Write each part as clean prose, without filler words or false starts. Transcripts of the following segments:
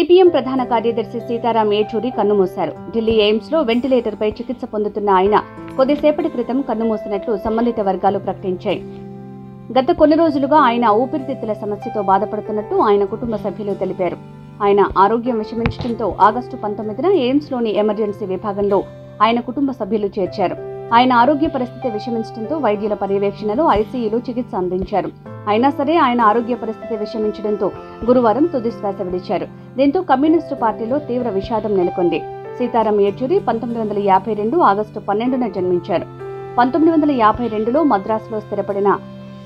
CPM ప్రధాన కార్యదర్శి సీతారాం ఏచూరి కన్నుమూశారు. ఢిల్లీ ఎయిమ్స్ లో వెంటిలేటర్ పై చికిత్స పొందుతున్న ఆయన కొద్దిసేపటి క్రితం కన్నుమూసినట్లు సంబంధిత వర్గాలు ప్రకటించాయి. గత కొన్ని రోజులుగా ఆయన ఊపిరితిత్తుల సమస్యతో బాధపడుతున్నట్టు ఆయన కుటుంబ సభ్యులు తెలిపారు. ఆయన ఆరోగ్యం విషమించడంతో ఆగస్టు 19న ఎయిమ్స్ లోని ఎమర్జెన్సీ విభాగంలో ఆయన కుటుంబ సభ్యులు చేర్చారు. ఆయన ఆరోగ్య పరిస్థితి విషమించడంతో వైద్యుల పర్యవేక్షణలో ఐసీయూలో చికిత్స అందించారు. అయినా సరే ఆయన ఆరోగ్య పరిస్థితి విషమించడంతో గురువారం తుదిశ్వాస విడిచారు. దీంతో కమ్యూనిస్టు పార్టీలో తీవ్ర విషాదం నెలకొంది. సీతారాం ఏచూరి 1952 ఆగస్టు 12న జన్మించారు. 1952లో మద్రాసులో స్థిరపడిన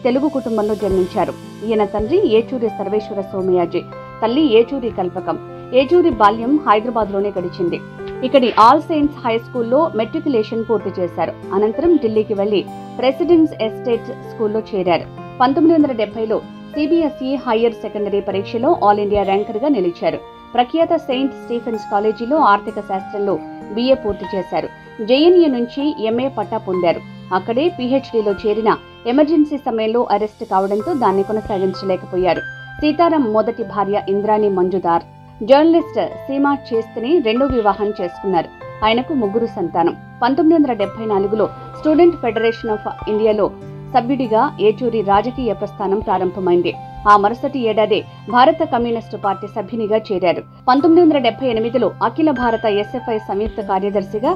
తెలుగు కుటుంబంలో జన్మించారు. ఈయన తండ్రి ఏచూరి సర్వేశ్వర సోమయాజీ, తల్లి ఏచూరి కల్పకం. ఏచూరి బాల్యం హైదరాబాద్లోనే గడిచింది. ఇక్కడి ఆల్ సెయింట్స్ హై స్కూల్లో మెట్రికులేషన్ పూర్తి చేశారు. అనంతరం ఢిల్లీకి వెళ్లి ప్రెసిడెంట్స్ ఎస్టేట్ స్కూల్లో చేరారు. 1970లో సిబిఎస్ఈ హయ్యర్ సెకండరీ పరీక్షలో ఆల్ ఇండియా ర్యాంకర్ గా నిలిచారు. ప్రఖ్యాత సెయింట్ స్టీఫెన్స్ కాలేజీలో ఆర్థిక శాస్త్రంలో బిఏ పూర్తి చేశారు. జేఎన్యూ నుంచి ఎంఏ పట్టా పొందారు. అక్కడే పీహెచ్డీలో చేరిన ఎమర్జెన్సీ సమయంలో అరెస్టు కావడంతో దాన్ని కొనసాగించలేకపోయారు. సీతారాం మొదటి భార్య ఇంద్రాణి మంజుదార్ జర్నలిస్ట్ సీమా చేస్తని రెండో వివాహం చేసుకున్నారు. ఆయనకు ముగ్గురు సంతానం. 1974లో స్టూడెంట్ ఫెడరేషన్ ఆఫ్ ఇండియాలో సభ్యుడిగా ఏచూరి రాజకీయ ప్రస్థానం ప్రారంభమైంది. ఆ మరుసటి ఏడాదే భారత కమ్యూనిస్టు పార్టీ సభ్యునిగా చేరారు. 1978లో అఖిల భారత ఎస్ఎఫ్ఐ సంయుక్త కార్యదర్శిగా,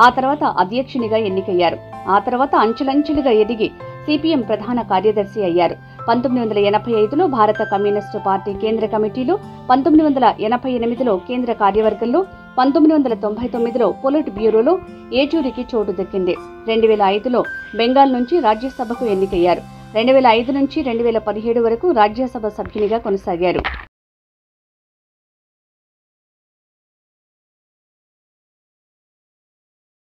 ఆ తర్వాత అధ్యక్షునిగా ఎన్నికయ్యారు. ఆ తర్వాత అంచెలంచెలుగా ఎదిగి సిపిఎం ప్రధాన కార్యదర్శి అయ్యారు. 1985లో భారత కమ్యూనిస్టు పార్టీ కేంద్ర కమిటీలో, 1988లో కేంద్ర కార్యవర్గంలో, 1999లో పొలిట్ బ్యూరోలో ఏచూరికి చోటు దక్కింది. 2005లో బెంగాల్ నుంచి రాజ్యసభకు ఎన్నికయ్యారు. 2005 నుంచి 2017 వరకు రాజ్యసభ సభ్యునిగా కొనసాగారు.